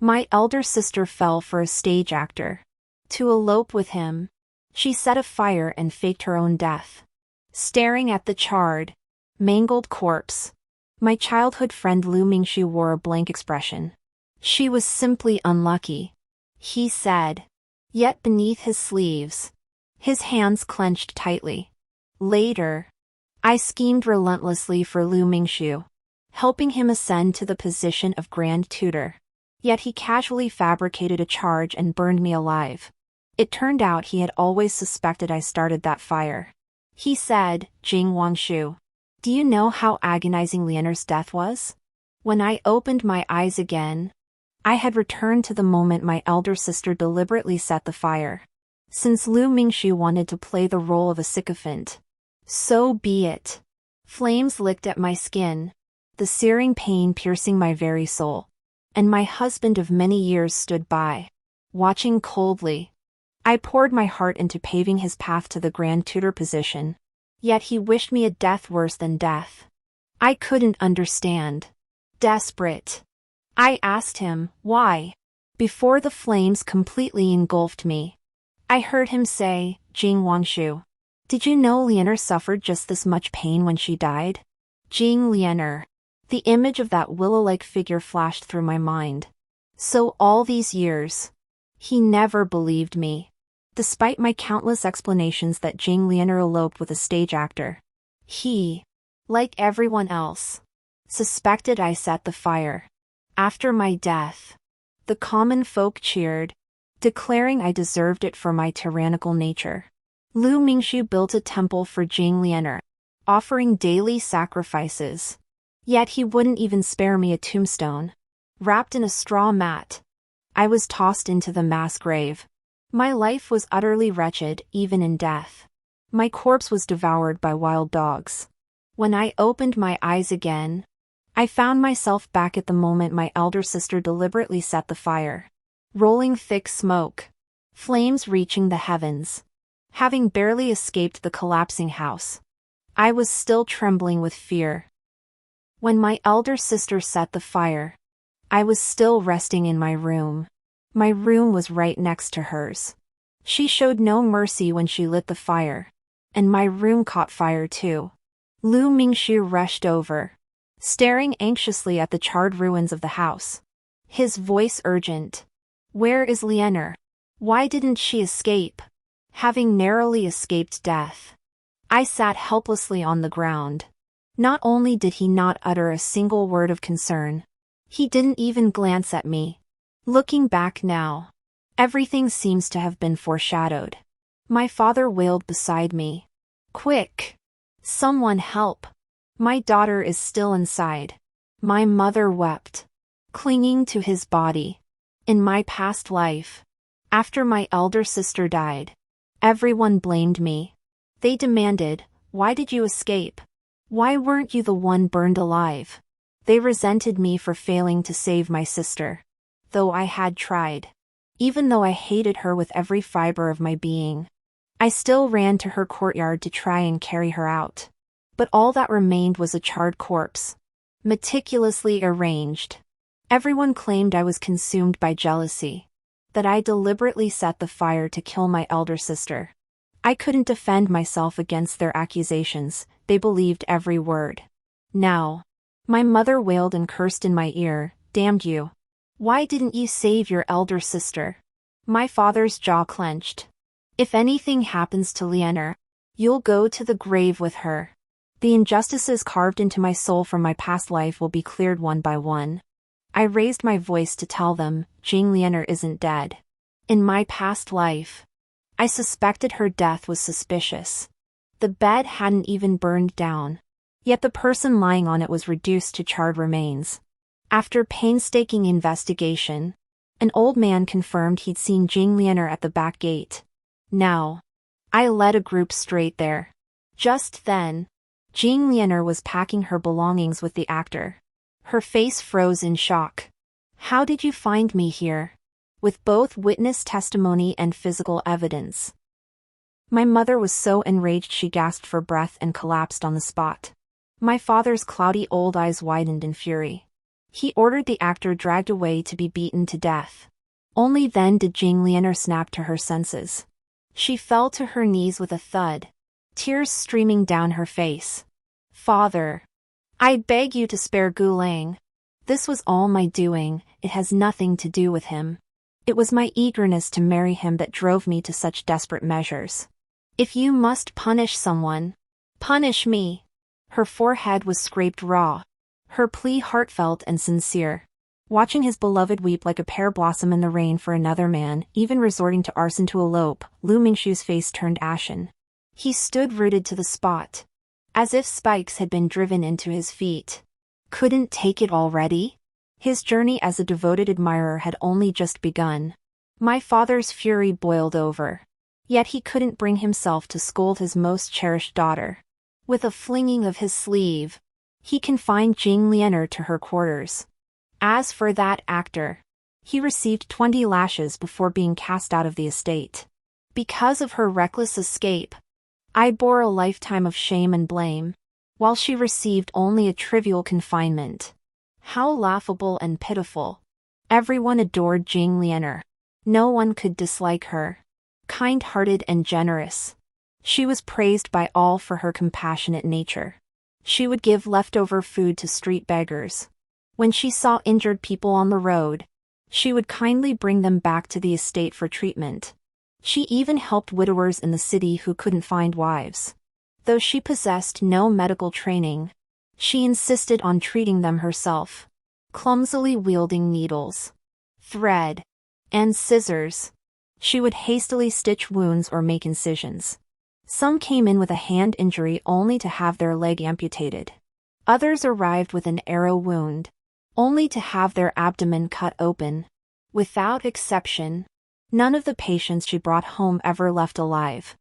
My elder sister fell for a stage actor. To elope with him, she set a fire and faked her own death. Staring at the charred, mangled corpse, my childhood friend Lu Mingxu wore a blank expression. She was simply unlucky, he said. Yet beneath his sleeves, his hands clenched tightly. Later, I schemed relentlessly for Lu Mingxu, helping him ascend to the position of Grand Tutor. Yet he casually fabricated a charge and burned me alive. It turned out he had always suspected I started that fire. He said, Jing Wangshu, do you know how agonizing Lianer's death was? When I opened my eyes again, I had returned to the moment my elder sister deliberately set the fire. Since Lu Mingxu wanted to play the role of a sycophant, so be it. Flames licked at my skin, the searing pain piercing my very soul. And my husband of many years stood by, watching coldly. I poured my heart into paving his path to the Grand Tutor position. Yet he wished me a death worse than death. I couldn't understand. Desperate, I asked him, why? Before the flames completely engulfed me, I heard him say, Jing Wangshu, did you know Lianer suffered just this much pain when she died? Jing Lianer. The image of that willow-like figure flashed through my mind. So all these years, he never believed me. Despite my countless explanations that Jing Lianer eloped with a stage actor, he, like everyone else, suspected I set the fire. After my death, the common folk cheered, declaring I deserved it for my tyrannical nature. Lu Mingxu built a temple for Jing Lianer, offering daily sacrifices. Yet he wouldn't even spare me a tombstone. Wrapped in a straw mat, I was tossed into the mass grave. My life was utterly wretched, even in death. My corpse was devoured by wild dogs. When I opened my eyes again, I found myself back at the moment my elder sister deliberately set the fire. Rolling thick smoke, flames reaching the heavens. Having barely escaped the collapsing house, I was still trembling with fear. When my elder sister set the fire, I was still resting in my room. My room was right next to hers. She showed no mercy when she lit the fire, and my room caught fire too. Lu Mingxu rushed over, staring anxiously at the charred ruins of the house. His voice urgent. Where is Lianer? Why didn't she escape? Having narrowly escaped death, I sat helplessly on the ground. Not only did he not utter a single word of concern, he didn't even glance at me. Looking back now, everything seems to have been foreshadowed. My father wailed beside me. Quick! Someone help! My daughter is still inside. My mother wept, clinging to his body. In my past life, after my elder sister died, everyone blamed me. They demanded, why did you escape? Why weren't you the one burned alive? They resented me for failing to save my sister. Though I had tried. Even though I hated her with every fiber of my being, I still ran to her courtyard to try and carry her out. But all that remained was a charred corpse, meticulously arranged. Everyone claimed I was consumed by jealousy, that I deliberately set the fire to kill my elder sister. I couldn't defend myself against their accusations. They believed every word. Now, my mother wailed and cursed in my ear, damned you. Why didn't you save your elder sister? My father's jaw clenched. If anything happens to Lianer, you'll go to the grave with her. The injustices carved into my soul from my past life will be cleared one by one. I raised my voice to tell them, Jing Lianer isn't dead. In my past life, I suspected her death was suspicious. The bed hadn't even burned down, yet the person lying on it was reduced to charred remains. After painstaking investigation, an old man confirmed he'd seen Jing Lianer at the back gate. Now, I led a group straight there. Just then, Jing Lianer was packing her belongings with the actor. Her face froze in shock. How did you find me here? With both witness testimony and physical evidence. My mother was so enraged she gasped for breath and collapsed on the spot. My father's cloudy old eyes widened in fury. He ordered the actor dragged away to be beaten to death. Only then did Jing Lianer snap to her senses. She fell to her knees with a thud, tears streaming down her face. "Father, I beg you to spare Gulang. This was all my doing, it has nothing to do with him. It was my eagerness to marry him that drove me to such desperate measures. If you must punish someone, punish me." Her forehead was scraped raw, her plea heartfelt and sincere. Watching his beloved weep like a pear blossom in the rain for another man, even resorting to arson to elope, Lu Mingshu's face turned ashen. He stood rooted to the spot, as if spikes had been driven into his feet. Couldn't take it already? His journey as a devoted admirer had only just begun. My father's fury boiled over. Yet he couldn't bring himself to scold his most cherished daughter. With a flinging of his sleeve, he confined Jing Lianer to her quarters. As for that actor, he received 20 lashes before being cast out of the estate. Because of her reckless escape, I bore a lifetime of shame and blame, while she received only a trivial confinement. How laughable and pitiful. Everyone adored Jing Lianer. No one could dislike her. Kind-hearted and generous, she was praised by all for her compassionate nature. She would give leftover food to street beggars. When she saw injured people on the road, she would kindly bring them back to the estate for treatment. She even helped widowers in the city who couldn't find wives. Though she possessed no medical training, she insisted on treating them herself, clumsily wielding needles, thread, and scissors. She would hastily stitch wounds or make incisions. Some came in with a hand injury only to have their leg amputated. Others arrived with an arrow wound, only to have their abdomen cut open. Without exception, none of the patients she brought home ever left alive.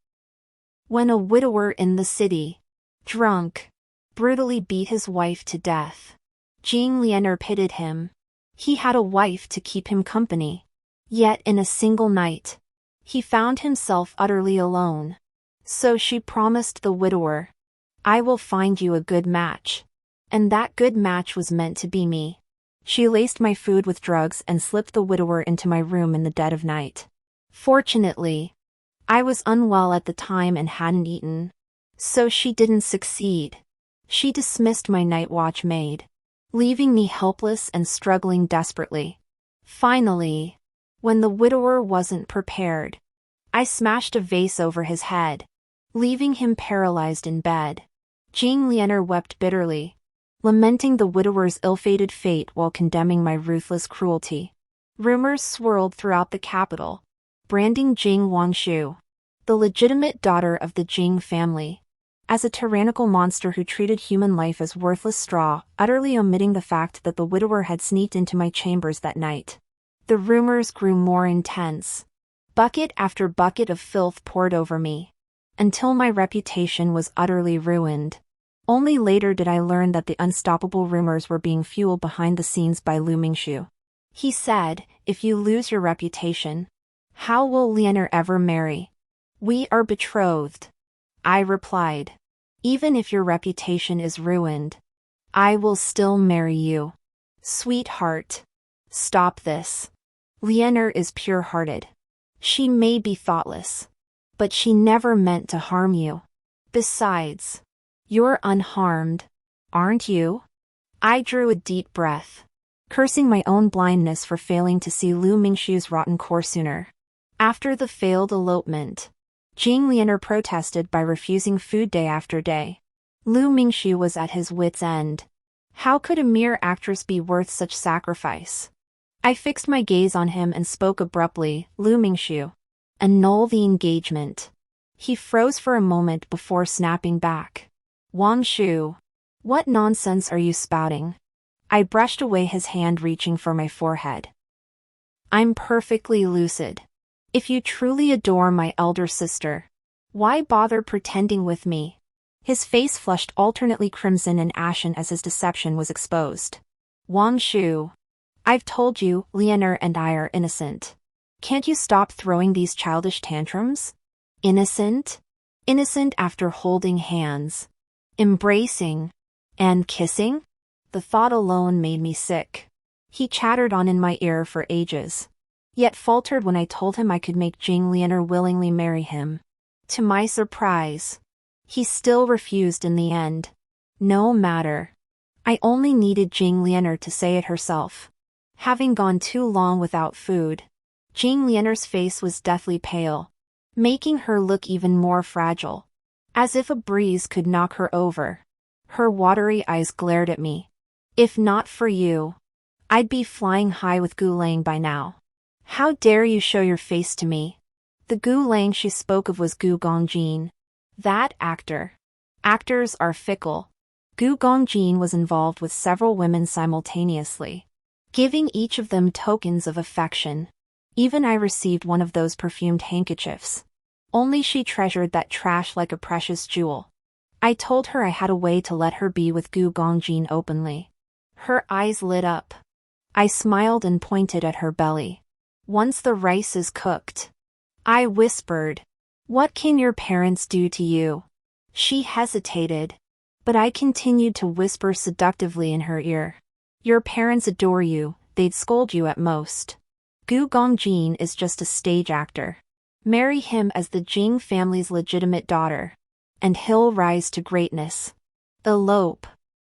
When a widower in the city, drunk, brutally beat his wife to death, Jing Lianer pitied him. He had a wife to keep him company. Yet in a single night, he found himself utterly alone. So she promised the widower, "I will find you a good match." And that good match was meant to be me. She laced my food with drugs and slipped the widower into my room in the dead of night. Fortunately, I was unwell at the time and hadn't eaten, so she didn't succeed. She dismissed my night watch maid, leaving me helpless and struggling desperately. Finally, when the widower wasn't prepared, I smashed a vase over his head, leaving him paralyzed in bed. Jing Lianer wept bitterly, lamenting the widower's ill-fated fate while condemning my ruthless cruelty. Rumors swirled throughout the capital, branding Jing Wangshu, the legitimate daughter of the Jing family, as a tyrannical monster who treated human life as worthless straw, utterly omitting the fact that the widower had sneaked into my chambers that night. The rumors grew more intense. Bucket after bucket of filth poured over me, until my reputation was utterly ruined. Only later did I learn that the unstoppable rumors were being fueled behind the scenes by Lu Mingshu. He said, "If you lose your reputation, how will Lianer ever marry? We are betrothed." I replied, "Even if your reputation is ruined, I will still marry you." Sweetheart, stop this. Lianer is pure-hearted. She may be thoughtless, but she never meant to harm you. Besides, you're unharmed, aren't you? I drew a deep breath, cursing my own blindness for failing to see Lu Mingshu's rotten core sooner. After the failed elopement, Jing Lianer protested by refusing food day after day. Lu Mingshu was at his wit's end. How could a mere actress be worth such sacrifice? I fixed my gaze on him and spoke abruptly, "Lu Mingshu, annul the engagement." He froze for a moment before snapping back. "Wangshu, what nonsense are you spouting?" I brushed away his hand, reaching for my forehead. "I'm perfectly lucid. If you truly adore my elder sister, why bother pretending with me?" His face flushed alternately crimson and ashen as his deception was exposed. "Wangshu, I've told you, Lianer and I are innocent. Can't you stop throwing these childish tantrums? Innocent? Innocent after holding hands, embracing, and kissing? The thought alone made me sick. He chattered on in my ear for ages, yet faltered when I told him I could make Jing Lianer willingly marry him. To my surprise, he still refused in the end. No matter. I only needed Jing Lianer to say it herself. Having gone too long without food, Jing Lianer's face was deathly pale, making her look even more fragile, as if a breeze could knock her over. Her watery eyes glared at me. If not for you, I'd be flying high with Gu Lang by now. How dare you show your face to me? The Gu Lang she spoke of was Gu Gongjin. That actor. Actors are fickle. Gu Gongjin was involved with several women simultaneously, giving each of them tokens of affection. Even I received one of those perfumed handkerchiefs. Only she treasured that trash like a precious jewel. I told her I had a way to let her be with Gu Gongjin openly. Her eyes lit up. I smiled and pointed at her belly. Once the rice is cooked. I whispered, "What can your parents do to you?" She hesitated, but I continued to whisper seductively in her ear. "Your parents adore you, they'd scold you at most. Gu Gongjin is just a stage actor. Marry him as the Jing family's legitimate daughter, and he'll rise to greatness. Elope,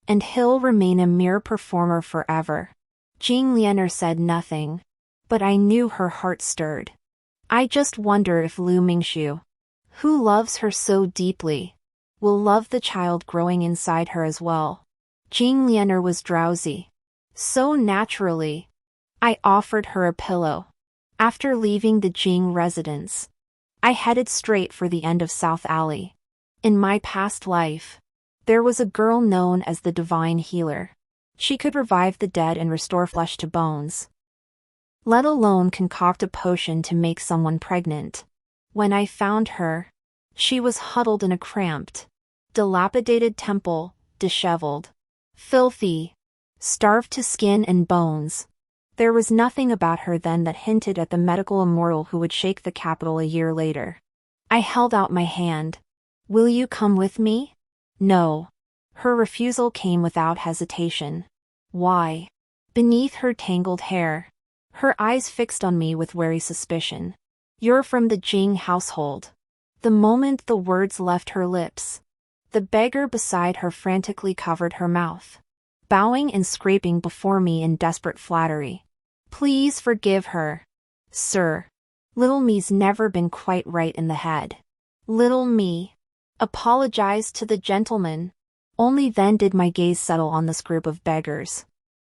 and he'll remain a mere performer forever." Jing Lianer said nothing, but I knew her heart stirred. I just wonder if Lu Mingxiu, who loves her so deeply, will love the child growing inside her as well. Jing Lianer was drowsy. So naturally, I offered her a pillow. After leaving the Jing residence, I headed straight for the end of South Alley. In my past life, there was a girl known as the Divine Healer. She could revive the dead and restore flesh to bones, let alone concoct a potion to make someone pregnant. When I found her, she was huddled in a cramped, dilapidated temple, disheveled, filthy, starved to skin and bones. There was nothing about her then that hinted at the medical immortal who would shake the capital a year later. I held out my hand. "Will you come with me?" "No." Her refusal came without hesitation. "Why?" Beneath her tangled hair, her eyes fixed on me with wary suspicion. "You're from the Jing household." The moment the words left her lips, the beggar beside her frantically covered her mouth, bowing and scraping before me in desperate flattery. "Please forgive her, sir. Little me's never been quite right in the head." Little me apologized to the gentleman. Only then did my gaze settle on this group of beggars,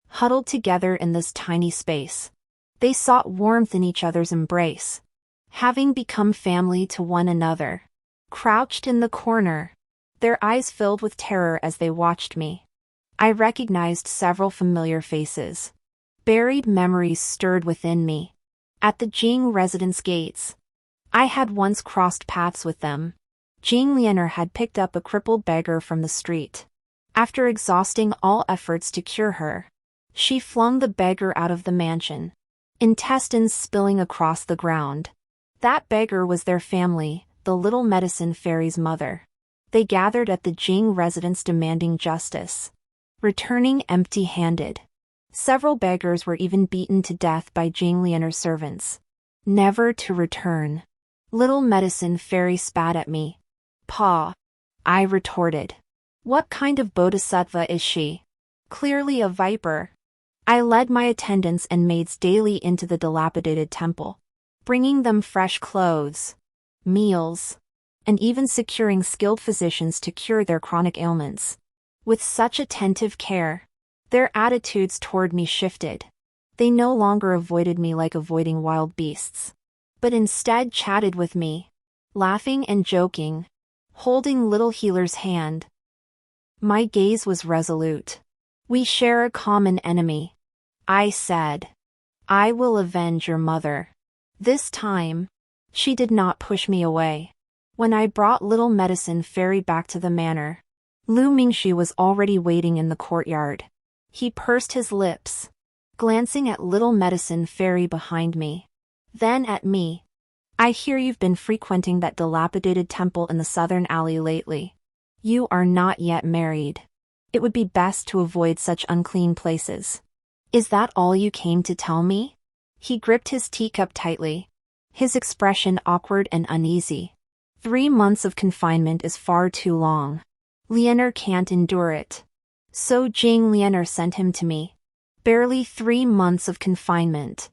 huddled together in this tiny space. They sought warmth in each other's embrace, having become family to one another. Crouched in the corner, their eyes filled with terror as they watched me. I recognized several familiar faces. Buried memories stirred within me. At the Jing residence gates, I had once crossed paths with them. Jing Lianer had picked up a crippled beggar from the street. After exhausting all efforts to cure her, she flung the beggar out of the mansion, intestines spilling across the ground. That beggar was their family, the little medicine fairy's mother. They gathered at the Jing residence demanding justice, returning empty-handed. Several beggars were even beaten to death by Jing Lianer's servants, never to return. Little medicine fairy spat at me. "Pa," I retorted. "What kind of bodhisattva is she?" "Clearly a viper." I led my attendants and maids daily into the dilapidated temple, bringing them fresh clothes, meals, and even securing skilled physicians to cure their chronic ailments. With such attentive care, their attitudes toward me shifted. They no longer avoided me like avoiding wild beasts, but instead chatted with me, laughing and joking, holding little healer's hand. My gaze was resolute. "We share a common enemy," I said. "I will avenge your mother." This time, she did not push me away. When I brought little medicine fairy back to the manor, Lu Mingxi was already waiting in the courtyard. He pursed his lips, glancing at little medicine fairy behind me, then at me. "I hear you've been frequenting that dilapidated temple in the southern alley lately. You are not yet married." It would be best to avoid such unclean places. Is that all you came to tell me? He gripped his teacup tightly, his expression awkward and uneasy. 3 months of confinement is far too long. Lianer can't endure it. So Jing Lianer sent him to me. Barely 3 months of confinement.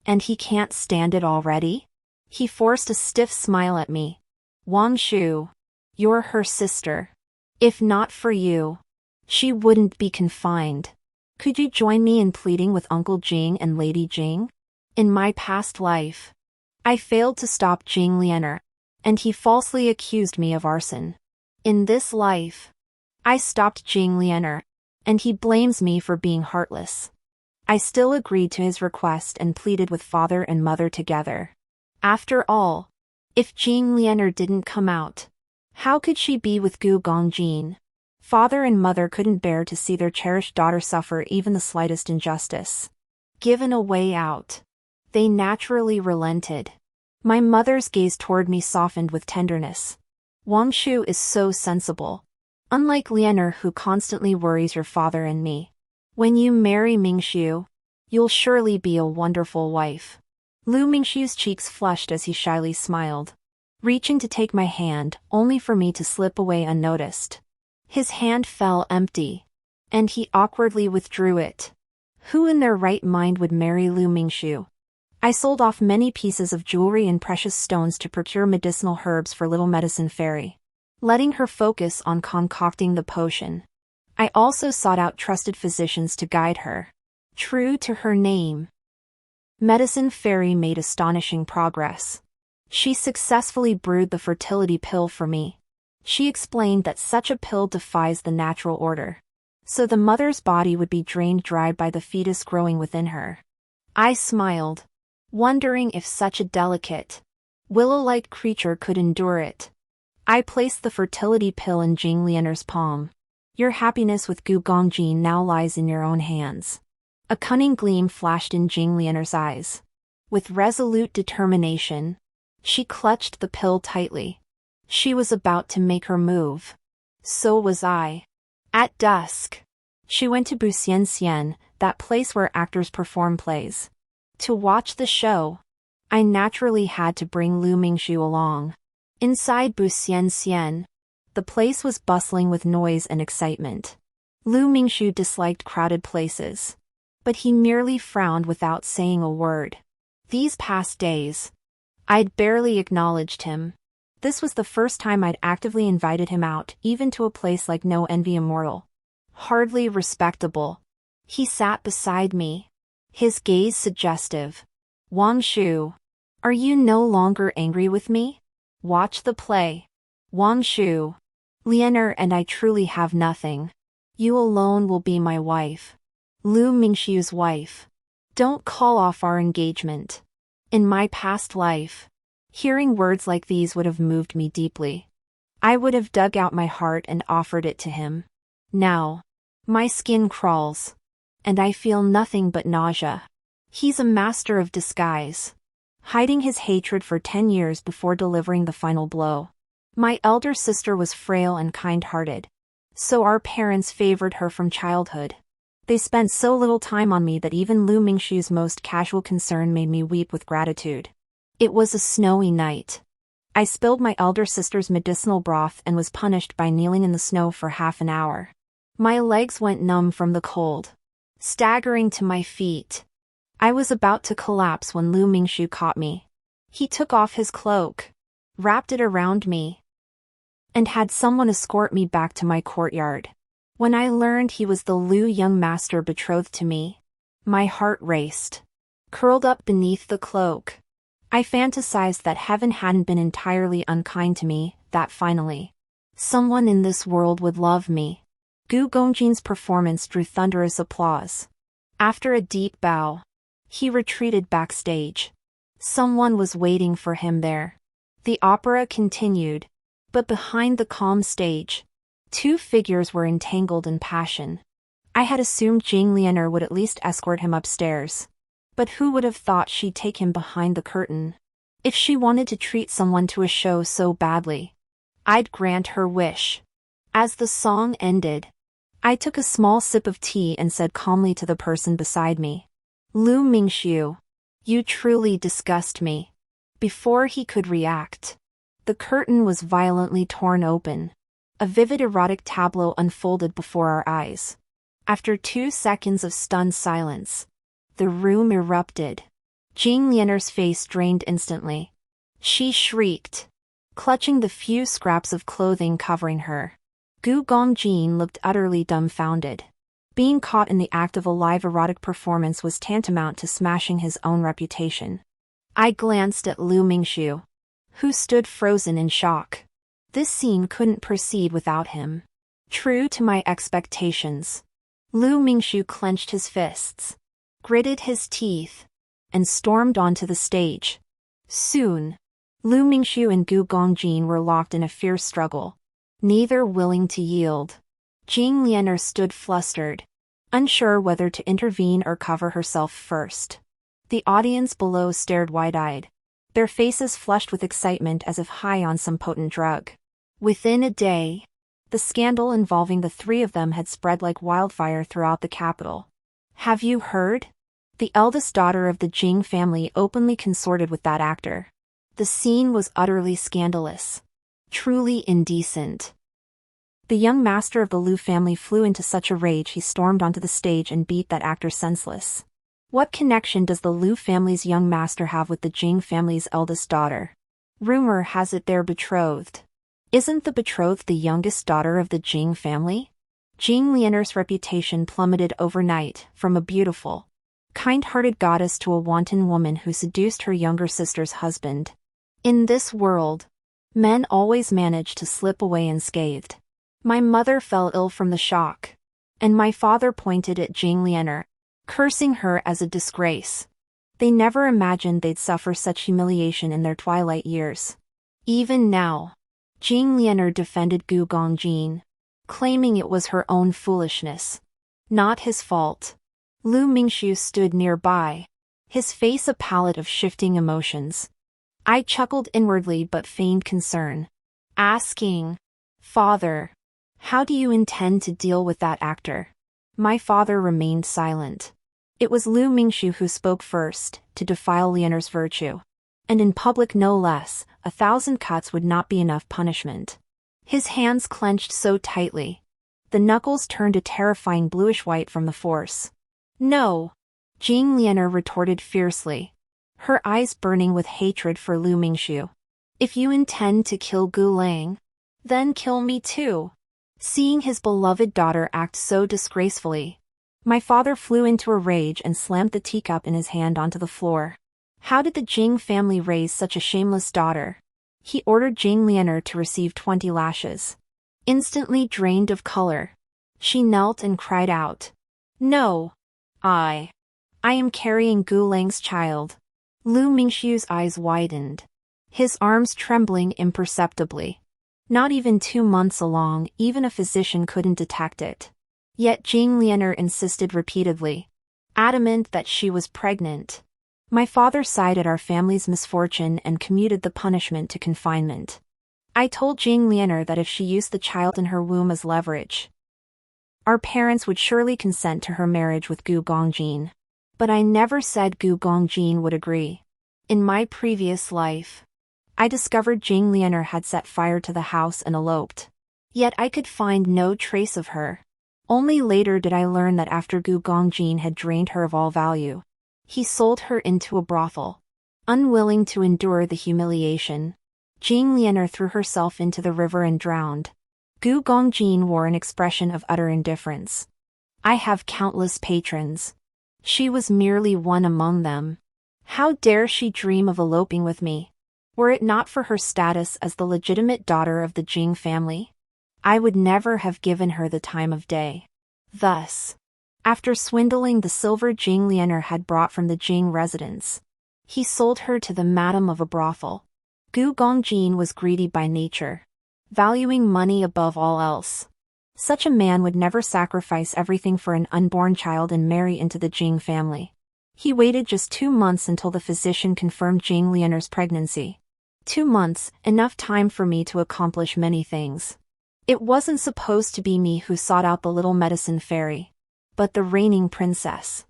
And he can't stand it already? He forced a stiff smile at me. Wang Shu. You're her sister. If not for you, she wouldn't be confined. Could you join me in pleading with Uncle Jing and Lady Jing? In my past life, I failed to stop Jing Lianer, and he falsely accused me of arson. In this life, I stopped Jing Lianer, and he blames me for being heartless. I still agreed to his request and pleaded with father and mother together. After all, if Jing Lianer didn't come out, how could she be with Gu Gongjin? Father and mother couldn't bear to see their cherished daughter suffer even the slightest injustice. Given a way out, they naturally relented. My mother's gaze toward me softened with tenderness. Wang Shu is so sensible. Unlike Lianer, who constantly worries your father and me. When you marry Mingxiu, you'll surely be a wonderful wife. Lu Mingxiu's cheeks flushed as he shyly smiled, reaching to take my hand, only for me to slip away unnoticed. His hand fell empty, and he awkwardly withdrew it. Who in their right mind would marry Lu Mingxiu? I sold off many pieces of jewelry and precious stones to procure medicinal herbs for little medicine fairy, letting her focus on concocting the potion. I also sought out trusted physicians to guide her. True to her name, Medicine Fairy made astonishing progress. She successfully brewed the fertility pill for me. She explained that such a pill defies the natural order, so the mother's body would be drained dry by the fetus growing within her. I smiled, wondering if such a delicate, willow-like creature could endure it. I placed the fertility pill in Jing Lianer's palm. Your happiness with Gu Gongjin now lies in your own hands. A cunning gleam flashed in Jing Lianer's eyes. With resolute determination, she clutched the pill tightly. She was about to make her move. So was I. At dusk, she went to Buxian, that place where actors perform plays. To watch the show, I naturally had to bring Lu Mingxiu along. Inside Buxian, the place was bustling with noise and excitement. Lu Mingxiu disliked crowded places, but he merely frowned without saying a word. These past days, I'd barely acknowledged him. This was the first time I'd actively invited him out, even to a place like No Envy Immortal. Hardly respectable. He sat beside me, his gaze suggestive. Wang Shu, are you no longer angry with me? Watch the play. Wang Shu, Lianer and I truly have nothing. You alone will be my wife. Lu Mingxiu's wife. Don't call off our engagement. In my past life, hearing words like these would have moved me deeply. I would have dug out my heart and offered it to him. Now, my skin crawls, and I feel nothing but nausea. He's a master of disguise, hiding his hatred for 10 years before delivering the final blow. My elder sister was frail and kind-hearted, so our parents favored her from childhood. They spent so little time on me that even Lu Mingxiu's most casual concern made me weep with gratitude. It was a snowy night. I spilled my elder sister's medicinal broth and was punished by kneeling in the snow for half an hour. My legs went numb from the cold. Staggering to my feet, I was about to collapse when Lu Mingxiu caught me. He took off his cloak, wrapped it around me, and had someone escort me back to my courtyard. When I learned he was the Lu young master betrothed to me, my heart raced. Curled up beneath the cloak, I fantasized that heaven hadn't been entirely unkind to me, that finally, someone in this world would love me. Gu Gongjin's performance drew thunderous applause. After a deep bow, he retreated backstage. Someone was waiting for him there. The opera continued, but behind the calm stage, two figures were entangled in passion. I had assumed Jing Lianer would at least escort him upstairs. But who would have thought she'd take him behind the curtain? If she wanted to treat someone to a show so badly, I'd grant her wish. As the song ended, I took a small sip of tea and said calmly to the person beside me, Lu Mingxiu, you truly disgust me. Before he could react, the curtain was violently torn open. A vivid erotic tableau unfolded before our eyes. After 2 seconds of stunned silence, the room erupted. Jing Lianer's face drained instantly. She shrieked, clutching the few scraps of clothing covering her. Gu Gongjin looked utterly dumbfounded. Being caught in the act of a live erotic performance was tantamount to smashing his own reputation. I glanced at Lu Mingxiu, who stood frozen in shock. This scene couldn't proceed without him. True to my expectations, Lu Mingxiu clenched his fists, gritted his teeth, and stormed onto the stage. Soon, Lu Mingxiu and Gu Gongjin were locked in a fierce struggle, neither willing to yield. Jing Lianer stood flustered, unsure whether to intervene or cover herself first. The audience below stared wide-eyed, their faces flushed with excitement as if high on some potent drug. Within a day, the scandal involving the 3 of them had spread like wildfire throughout the capital. Have you heard? The eldest daughter of the Jing family openly consorted with that actor. The scene was utterly scandalous. Truly indecent. The young master of the Lu family flew into such a rage he stormed onto the stage and beat that actor senseless. What connection does the Lu family's young master have with the Jing family's eldest daughter? Rumor has it they're betrothed. Isn't the betrothed the youngest daughter of the Jing family? Jing Lianer's reputation plummeted overnight, from a beautiful, kind-hearted goddess to a wanton woman who seduced her younger sister's husband. In this world, men always manage to slip away unscathed. My mother fell ill from the shock, and my father pointed at Jing Lianer, cursing her as a disgrace. They never imagined they'd suffer such humiliation in their twilight years. Even now, Jing Lianer defended Gu Gongjin, claiming it was her own foolishness, not his fault. Lu Mingxiu stood nearby, his face a palette of shifting emotions. I chuckled inwardly but feigned concern, asking, Father, how do you intend to deal with that actor? My father remained silent. It was Lu Mingxiu who spoke first, to defile Lianer's virtue. And in public no less, 1,000 cuts would not be enough punishment. His hands clenched so tightly, the knuckles turned a terrifying bluish-white from the force. No! Jing Lianer retorted fiercely, her eyes burning with hatred for Lu Mingxiu. If you intend to kill Gu Lang, then kill me too. Seeing his beloved daughter act so disgracefully, my father flew into a rage and slammed the teacup in his hand onto the floor. How did the Jing family raise such a shameless daughter? He ordered Jing Lianer to receive 20 lashes. Instantly drained of color, she knelt and cried out, No! I am carrying Gu Lang's child. Lu Mingxiu's eyes widened, his arms trembling imperceptibly. Not even 2 months along, even a physician couldn't detect it. Yet Jing Lianer insisted repeatedly, adamant that she was pregnant. My father sighed at our family's misfortune and commuted the punishment to confinement. I told Jing Lianer that if she used the child in her womb as leverage, our parents would surely consent to her marriage with Gu Gongjin. But I never said Gu Gongjin would agree. In my previous life, I discovered Jing Lianer had set fire to the house and eloped. Yet I could find no trace of her. Only later did I learn that after Gu Gongjin had drained her of all value, he sold her into a brothel. Unwilling to endure the humiliation, Jing Lianer threw herself into the river and drowned. Gu Gongjin wore an expression of utter indifference. I have countless patrons. She was merely one among them. How dare she dream of eloping with me? Were it not for her status as the legitimate daughter of the Jing family, I would never have given her the time of day. Thus, after swindling the silver Jing Lianer had brought from the Jing residence, he sold her to the madam of a brothel. Gu Gongjin was greedy by nature, valuing money above all else. Such a man would never sacrifice everything for an unborn child and marry into the Jing family. He waited just 2 months until the physician confirmed Jing Lianer's pregnancy. 2 months, enough time for me to accomplish many things. It wasn't supposed to be me who sought out the little medicine fairy, but the reigning princess.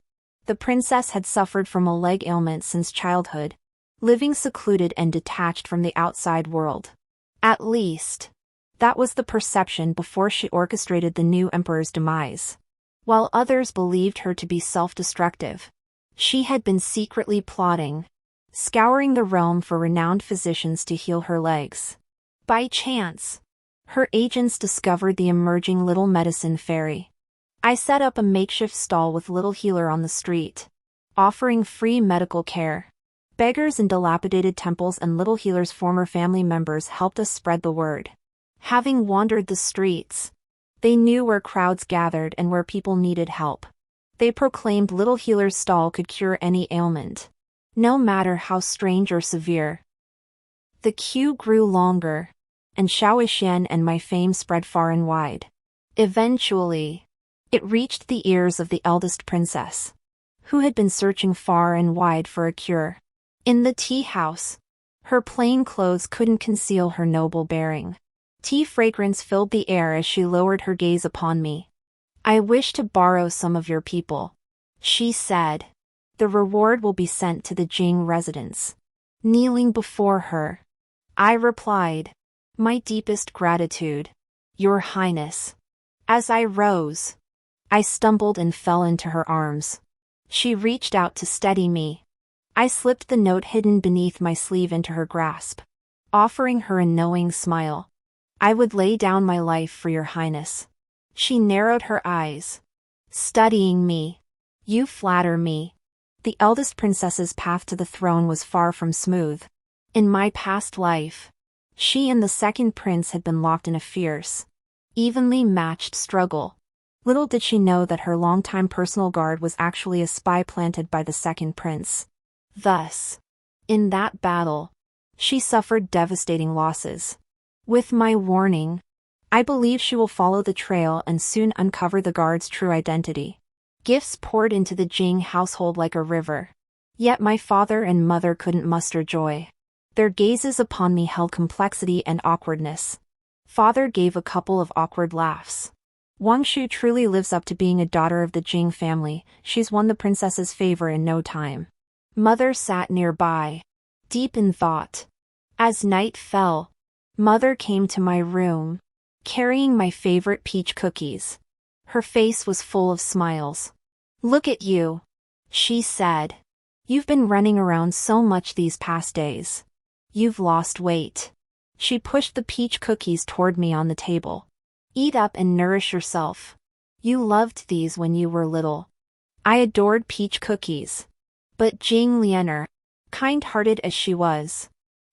The princess had suffered from a leg ailment since childhood, living secluded and detached from the outside world. At least, that was the perception before she orchestrated the new emperor's demise. While others believed her to be self-destructive, she had been secretly plotting, scouring the realm for renowned physicians to heal her legs. By chance, her agents discovered the emerging little medicine fairy. I set up a makeshift stall with little healer on the street, offering free medical care. Beggars in dilapidated temples and little healer's former family members helped us spread the word. Having wandered the streets, they knew where crowds gathered and where people needed help. They proclaimed little healer's stall could cure any ailment, no matter how strange or severe. The queue grew longer, and Xiaoxian and my fame spread far and wide. Eventually, it reached the ears of the eldest princess, who had been searching far and wide for a cure. In the tea house, her plain clothes couldn't conceal her noble bearing. Tea fragrance filled the air as she lowered her gaze upon me. "I wish to borrow some of your people," she said. "The reward will be sent to the Jing residence." Kneeling before her, I replied, "My deepest gratitude, Your Highness." As I rose, I stumbled and fell into her arms. She reached out to steady me. I slipped the note hidden beneath my sleeve into her grasp, offering her a knowing smile. "I would lay down my life for Your Highness." She narrowed her eyes, studying me. "You flatter me." The eldest princess's path to the throne was far from smooth. In my past life, she and the second prince had been locked in a fierce, evenly matched struggle. Little did she know that her longtime personal guard was actually a spy planted by the second prince. Thus, in that battle, she suffered devastating losses. With my warning, I believe she will follow the trail and soon uncover the guard's true identity. Gifts poured into the Jing household like a river. Yet my father and mother couldn't muster joy. Their gazes upon me held complexity and awkwardness. Father gave a couple of awkward laughs. "Wang Shu truly lives up to being a daughter of the Jing family. She's won the princess's favor in no time." Mother sat nearby, deep in thought. As night fell, Mother came to my room, carrying my favorite peach cookies. Her face was full of smiles. "Look at you," she said. "You've been running around so much these past days. You've lost weight." She pushed the peach cookies toward me on the table. "Eat up and nourish yourself. You loved these when you were little." I adored peach cookies. But Jing Lianer, kind-hearted as she was,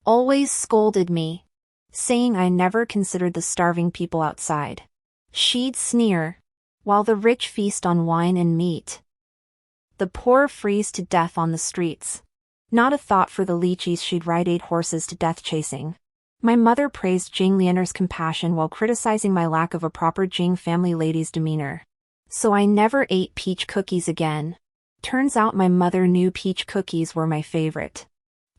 always scolded me, saying I never considered the starving people outside. She'd sneer, while the rich feast on wine and meat. The poor freeze to death on the streets. Not a thought for the lychees she'd ride 8 horses to death chasing. My mother praised Jing Lianer's compassion while criticizing my lack of a proper Jing family lady's demeanor. So I never ate peach cookies again. Turns out my mother knew peach cookies were my favorite.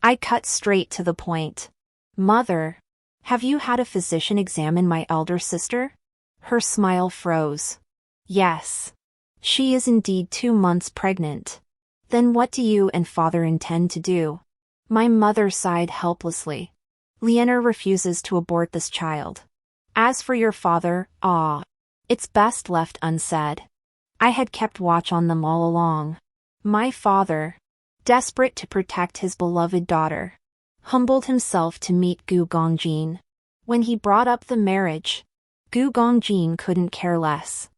I cut straight to the point. "Mother, have you had a physician examine my elder sister?" Her smile froze. "Yes. She is indeed 2 months pregnant." "Then what do you and father intend to do?" My mother sighed helplessly. "Lianer refuses to abort this child. As for your father, it's best left unsaid. I had kept watch on them all along." My father, desperate to protect his beloved daughter, humbled himself to meet Gu Gongjin. When he brought up the marriage, Gu Gongjin couldn't care less.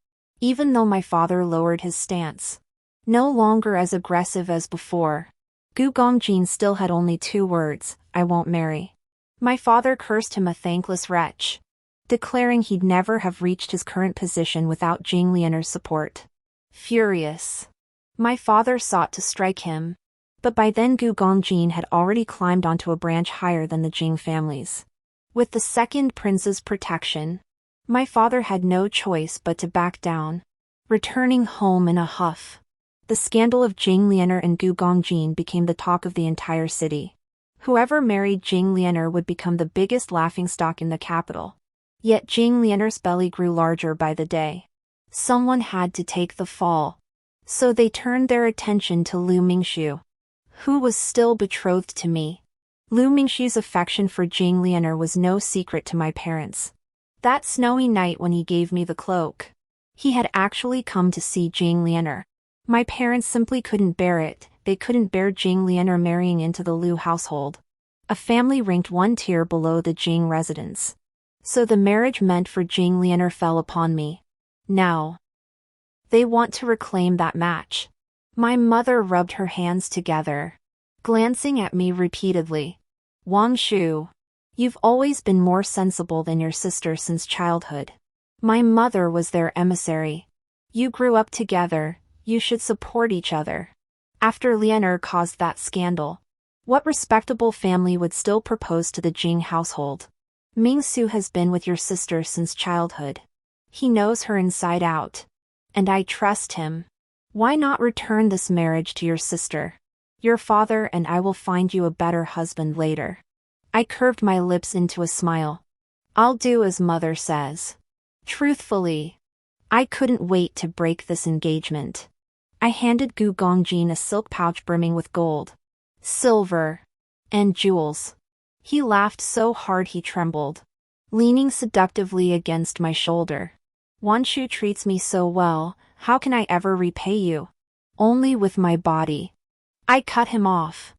Even though my father lowered his stance, no longer as aggressive as before, Gu Gongjin still had only 2 words: "I won't marry." My father cursed him a thankless wretch, declaring he'd never have reached his current position without Jing Lianer's support. Furious, my father sought to strike him, but by then Gu Gongjin had already climbed onto a branch higher than the Jing families. With the second prince's protection, my father had no choice but to back down, returning home in a huff. The scandal of Jing Lianer and Gu Gongjin became the talk of the entire city. Whoever married Jing Lianer would become the biggest laughingstock in the capital. Yet Jing Lianer's belly grew larger by the day. Someone had to take the fall. So they turned their attention to Lu Mingxiu, who was still betrothed to me. Lu Mingxiu's affection for Jing Lianer was no secret to my parents. That snowy night when he gave me the cloak, he had actually come to see Jing Lianer. My parents simply couldn't bear it. They couldn't bear Jing Lianer marrying into the Lu household, a family ranked one tier below the Jing residence. So the marriage meant for Jing Lianer fell upon me. Now they want to reclaim that match. My mother rubbed her hands together, glancing at me repeatedly. Wang Shu, you've always been more sensible than your sister since childhood. My mother was their emissary. You grew up together, you should support each other. After Lianer caused that scandal, what respectable family would still propose to the Jing household? Mingsu has been with your sister since childhood. He knows her inside out. And I trust him. Why not return this marriage to your sister? Your father and I will find you a better husband later. I curved my lips into a smile. I'll do as mother says. Truthfully, I couldn't wait to break this engagement. I handed Gu Gongjin a silk pouch brimming with gold, silver, and jewels. He laughed so hard he trembled, leaning seductively against my shoulder. Wanshu treats me so well, how can I ever repay you? Only with my body. I cut him off.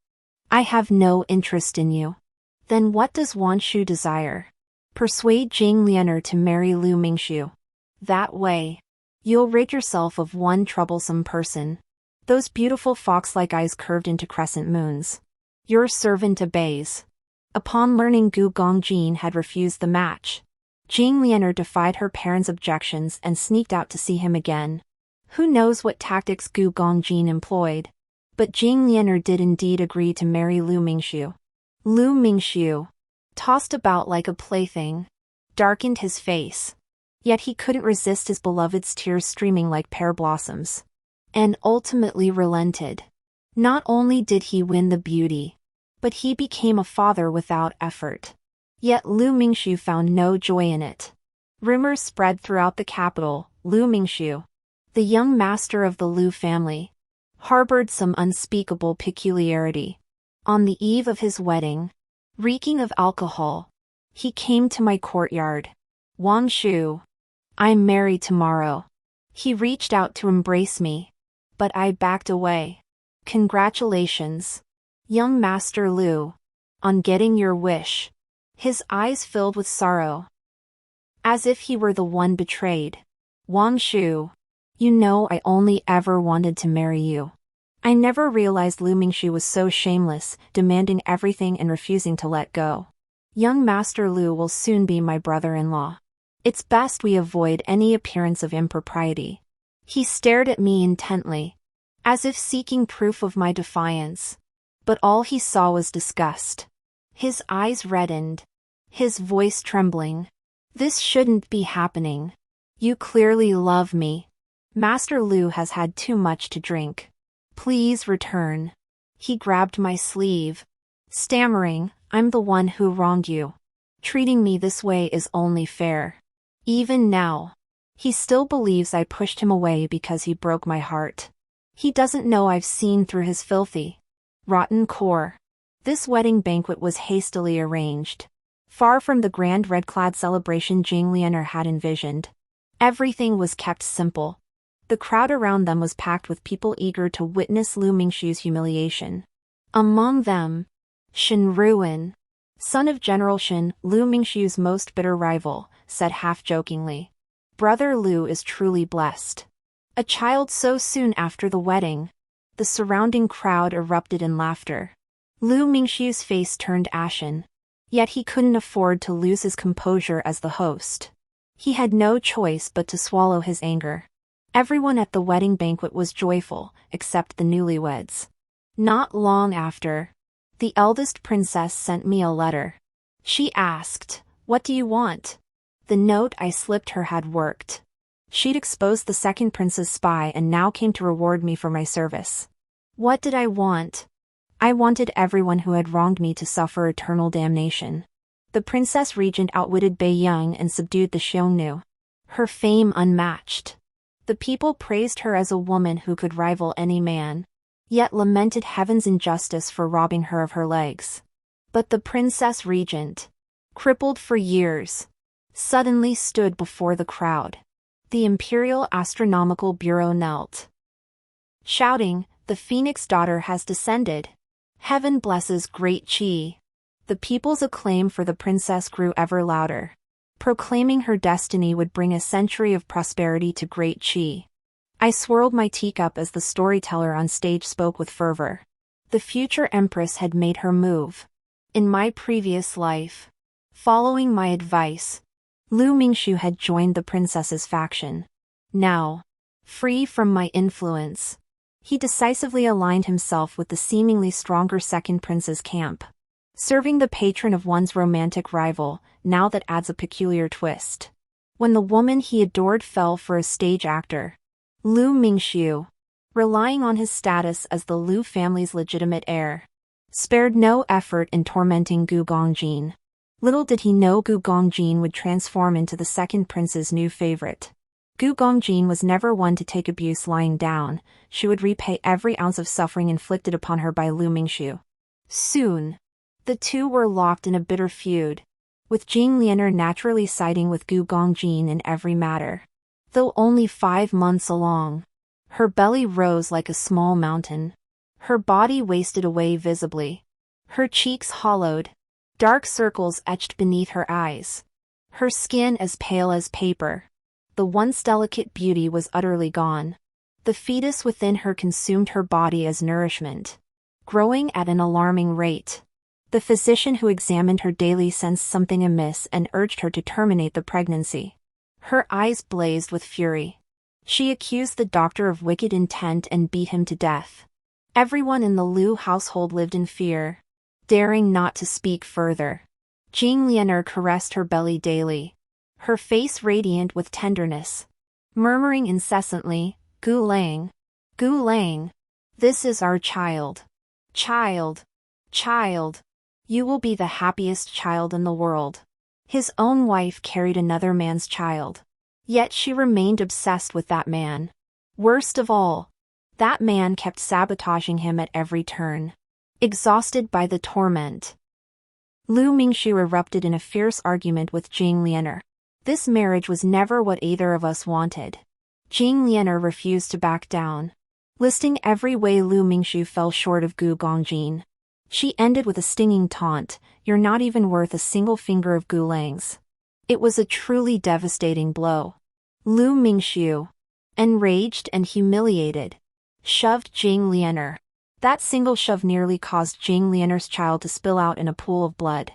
I have no interest in you. Then what does Wanshu desire? Persuade Jing Lianer to marry Lu Mingxiu. That way, you'll rid yourself of one troublesome person. Those beautiful fox-like eyes curved into crescent moons. Your servant obeys. Upon learning Gu Gongjin had refused the match, Jing Lianer defied her parents' objections and sneaked out to see him again. Who knows what tactics Gu Gongjin employed? But Jing Lianer did indeed agree to marry Lu Mingxiu. Lu Mingxiu, tossed about like a plaything, darkened his face. Yet he couldn't resist his beloved's tears streaming like pear blossoms. And ultimately relented. Not only did he win the beauty, but he became a father without effort. Yet Lu Mingxiu found no joy in it. Rumors spread throughout the capital. Lu Mingxiu, the young master of the Lu family, harbored some unspeakable peculiarity. On the eve of his wedding, reeking of alcohol, he came to my courtyard. Wang Shu, I'm married tomorrow. He reached out to embrace me, but I backed away. Congratulations, young Master Lu, on getting your wish. His eyes filled with sorrow, as if he were the one betrayed. Wang Shu, you know I only ever wanted to marry you. I never realized Lu Mingxiu was so shameless, demanding everything and refusing to let go. Young Master Lu will soon be my brother-in-law. It's best we avoid any appearance of impropriety. He stared at me intently, as if seeking proof of my defiance. But all he saw was disgust. His eyes reddened, his voice trembling. This shouldn't be happening. You clearly love me. Master Lu has had too much to drink. Please return. He grabbed my sleeve, stammering, I'm the one who wronged you. Treating me this way is only fair. Even now, he still believes I pushed him away because he broke my heart. He doesn't know I've seen through his filthy, rotten core. This wedding banquet was hastily arranged, far from the grand red-clad celebration Jing Lianer had envisioned. Everything was kept simple. The crowd around them was packed with people eager to witness Lu Mingxiu's humiliation. Among them, Shen Ruin, son of General Shen, Lu Mingxiu's most bitter rival, said half-jokingly. Brother Lu is truly blessed. A child so soon after the wedding. The surrounding crowd erupted in laughter. Lu Mingxiu's face turned ashen. Yet he couldn't afford to lose his composure as the host. He had no choice but to swallow his anger. Everyone at the wedding banquet was joyful, except the newlyweds. Not long after, the eldest princess sent me a letter. She asked, "What do you want?" The note I slipped her had worked. She'd exposed the second prince's spy and now came to reward me for my service. What did I want? I wanted everyone who had wronged me to suffer eternal damnation. The princess regent outwitted Beiyang and subdued the Xiongnu. Her fame unmatched. The people praised her as a woman who could rival any man, yet lamented heaven's injustice for robbing her of her legs. But the princess regent, crippled for years, suddenly stood before the crowd. The Imperial Astronomical Bureau knelt, shouting, "The Phoenix daughter has descended. Heaven blesses great Qi." The people's acclaim for the princess grew ever louder. Proclaiming her destiny would bring a century of prosperity to great Qi. I swirled my teacup as the storyteller on stage spoke with fervor. The future empress had made her move. In my previous life, following my advice, Lu Mingxiu had joined the princess's faction. Now, free from my influence, he decisively aligned himself with the seemingly stronger second prince's camp. Serving the patron of one's romantic rival, now that adds a peculiar twist. When the woman he adored fell for a stage actor, Lu Mingxiu, relying on his status as the Lu family's legitimate heir, spared no effort in tormenting Gu Gongjin. Little did he know Gu Gongjin would transform into the second prince's new favorite. Gu Gongjin was never one to take abuse lying down. She would repay every ounce of suffering inflicted upon her by Lu Mingxiu. Soon, the two were locked in a bitter feud, with Jing Lianer naturally siding with Gu Gongjin in every matter. Though only 5 months along, her belly rose like a small mountain. Her body wasted away visibly. Her cheeks hollowed, dark circles etched beneath her eyes. Her skin as pale as paper. The once delicate beauty was utterly gone. The fetus within her consumed her body as nourishment, growing at an alarming rate. The physician who examined her daily sensed something amiss and urged her to terminate the pregnancy. Her eyes blazed with fury. She accused the doctor of wicked intent and beat him to death. Everyone in the Lu household lived in fear, daring not to speak further. Jing Lianer caressed her belly daily, her face radiant with tenderness, murmuring incessantly, "Gu Lang, Gu Lang, this is our child. Child, child. You will be the happiest child in the world." His own wife carried another man's child. Yet she remained obsessed with that man. Worst of all, that man kept sabotaging him at every turn. Exhausted by the torment, Lu Mingxiu erupted in a fierce argument with Jing Lianer. This marriage was never what either of us wanted. Jing Lianer refused to back down, listing every way Lu Mingxiu fell short of Gu Gongjin. She ended with a stinging taunt, "You're not even worth a single finger of Gu Lang's." It was a truly devastating blow. Lu Mingxiu, enraged and humiliated, shoved Jing Lianer. That single shove nearly caused Jing Lianer's child to spill out in a pool of blood.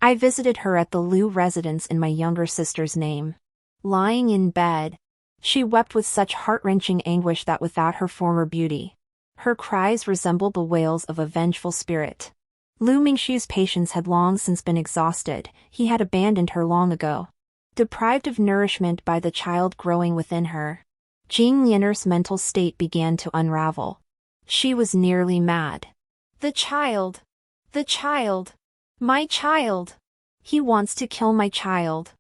I visited her at the Lu residence in my younger sister's name. Lying in bed, she wept with such heart-wrenching anguish that without her former beauty, her cries resembled the wails of a vengeful spirit. Lu Mingxiu's patience had long since been exhausted. He had abandoned her long ago. Deprived of nourishment by the child growing within her, Jing Lianer's mental state began to unravel. She was nearly mad. The child! The child! My child! He wants to kill my child.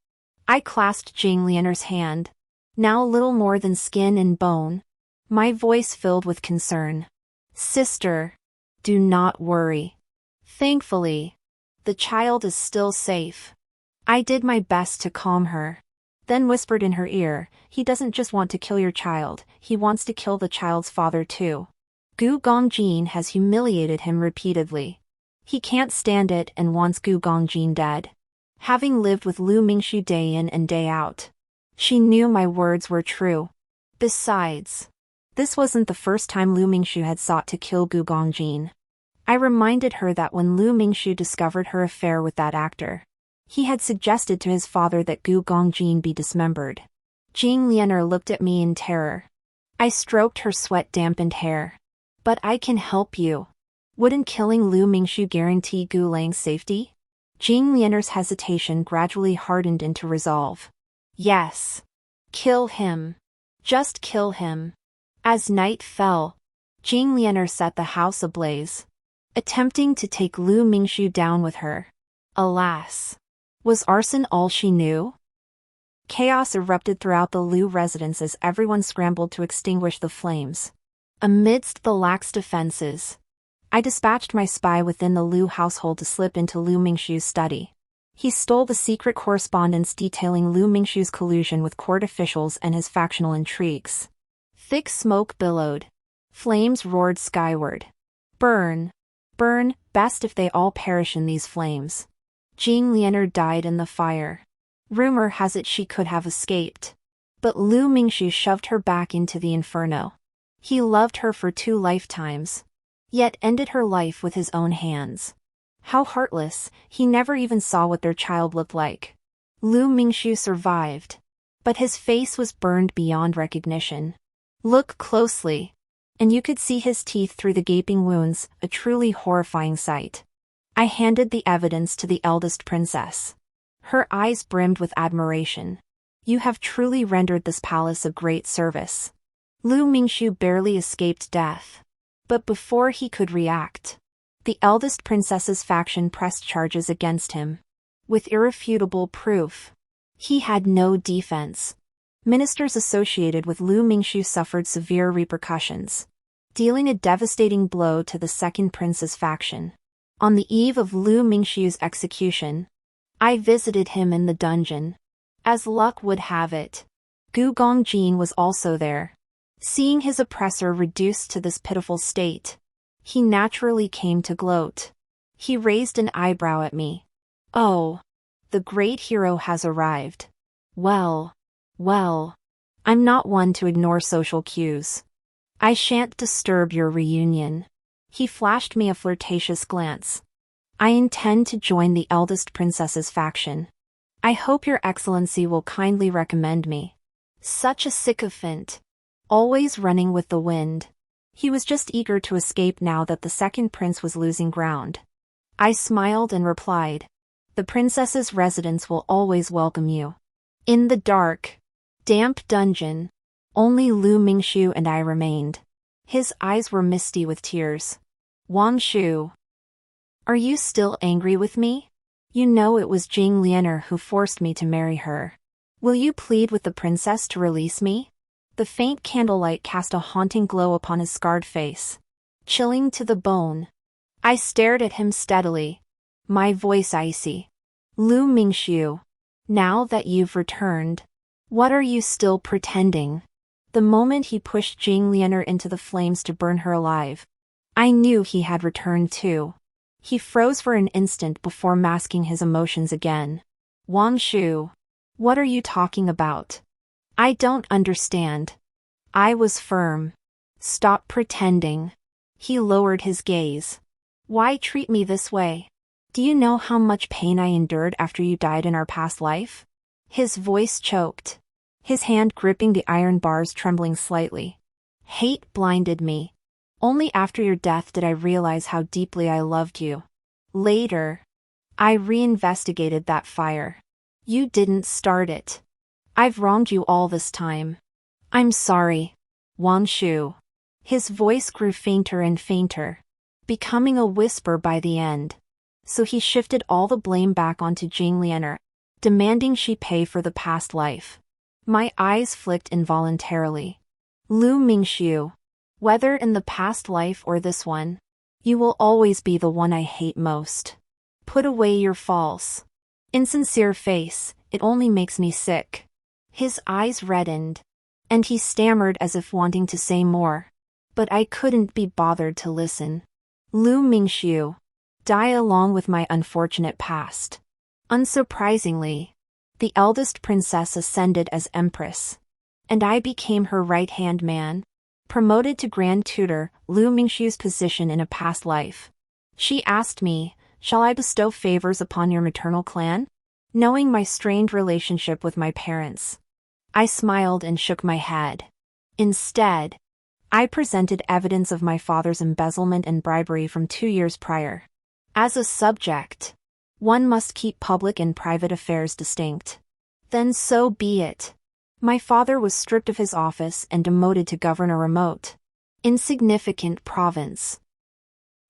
I clasped Jing Lianer's hand, now little more than skin and bone, my voice filled with concern. "Sister, do not worry. Thankfully, the child is still safe." I did my best to calm her, then whispered in her ear, "He doesn't just want to kill your child, he wants to kill the child's father too. Gu Gongjin has humiliated him repeatedly. He can't stand it and wants Gu Gongjin dead." Having lived with Lu Mingxiu day in and day out, she knew my words were true. Besides, this wasn't the first time Lu Mingxiu had sought to kill Gu Gongjin. I reminded her that when Lu Mingxiu discovered her affair with that actor, he had suggested to his father that Gu Gongjin be dismembered. Jing Lianer looked at me in terror. I stroked her sweat-dampened hair. "But I can help you. Wouldn't killing Lu Mingxiu guarantee Gu Lang's safety?" Jing Lianer's hesitation gradually hardened into resolve. "Yes. Kill him. Just kill him." As night fell, Jing Lianer set the house ablaze, attempting to take Lu Mingxiu down with her. Alas, Was arson all she knew? Chaos erupted throughout the Liu residence as everyone scrambled to extinguish the flames. Amidst the lax defenses, I dispatched my spy within the Liu household to slip into Liu Mingshu's study. He stole the secret correspondence detailing Liu Mingshu's collusion with court officials and his factional intrigues. Thick smoke billowed. Flames roared skyward. Burn! Burn, best if they all perish in these flames. Jing Lianer died in the fire. Rumor has it she could have escaped. But Liu Mingshu shoved her back into the inferno. He loved her for 2 lifetimes, yet ended her life with his own hands. How heartless, he never even saw what their child looked like. Liu Mingshu survived, but his face was burned beyond recognition. Look closely, and you could see his teeth through the gaping wounds, a truly horrifying sight. I handed the evidence to the eldest princess. Her eyes brimmed with admiration. You have truly rendered this palace a great service. Liu Mingshu barely escaped death. But before he could react, the eldest princess's faction pressed charges against him. With irrefutable proof. He had no defense. Ministers associated with Liu Mingshu suffered severe repercussions, dealing a devastating blow to the second prince's faction. On the eve of Liu Mingshu's execution, I visited him in the dungeon. As luck would have it, Gu Gongjin was also there. Seeing his oppressor reduced to this pitiful state, he naturally came to gloat. He raised an eyebrow at me. Oh, the great hero has arrived. Well, I'm not one to ignore social cues. I shan't disturb your reunion. He flashed me a flirtatious glance. I intend to join the eldest princess's faction. I hope your excellency will kindly recommend me. Such a sycophant. Always running with the wind. He was just eager to escape now that the second prince was losing ground. I smiled and replied, the princess's residence will always welcome you. In the dark, damp dungeon, only Liu Mingshu and I remained. His eyes were misty with tears. Wang Shu. Are you still angry with me? You know it was Jing Lianer who forced me to marry her. Will you plead with the princess to release me? The faint candlelight cast a haunting glow upon his scarred face, chilling to the bone. I stared at him steadily, my voice icy. Liu Mingshu, now that you've returned, what are you still pretending? The moment he pushed Jing Lianer into the flames to burn her alive, I knew he had returned too. He froze for an instant before masking his emotions again. Wang Shu, what are you talking about? I don't understand. I was firm. Stop pretending. He lowered his gaze. Why treat me this way? Do you know how much pain I endured after you died in our past life? His voice choked, his hand gripping the iron bars trembling slightly. Hate blinded me. Only after your death did I realize how deeply I loved you. Later, I reinvestigated that fire. You didn't start it. I've wronged you all this time. I'm sorry, Wang Shu. His voice grew fainter and fainter, becoming a whisper by the end. So he shifted all the blame back onto Jing Lianer, demanding she pay for the past life. My eyes flicked involuntarily. Liu Mingshu, whether in the past life or this one, you will always be the one I hate most. Put away your false, insincere face, it only makes me sick. His eyes reddened, and he stammered as if wanting to say more. But I couldn't be bothered to listen. Liu Mingshu, die along with my unfortunate past. Unsurprisingly, the eldest princess ascended as empress, and I became her right-hand man, promoted to grand tutor, Liu Mingshu's position in a past life. She asked me, shall I bestow favors upon your maternal clan? Knowing my strained relationship with my parents, I smiled and shook my head. Instead, I presented evidence of my father's embezzlement and bribery from 2 years prior. As a subject, one must keep public and private affairs distinct. Then so be it. My father was stripped of his office and demoted to govern a remote, insignificant province.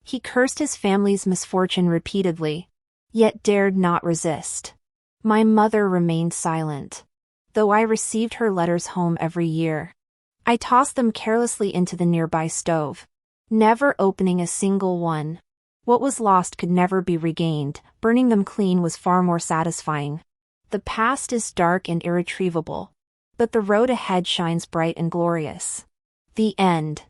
He cursed his family's misfortune repeatedly, yet dared not resist. My mother remained silent, though I received her letters home every year. I tossed them carelessly into the nearby stove, never opening a single one. What was lost could never be regained, burning them clean was far more satisfying. The past is dark and irretrievable, but the road ahead shines bright and glorious. The end.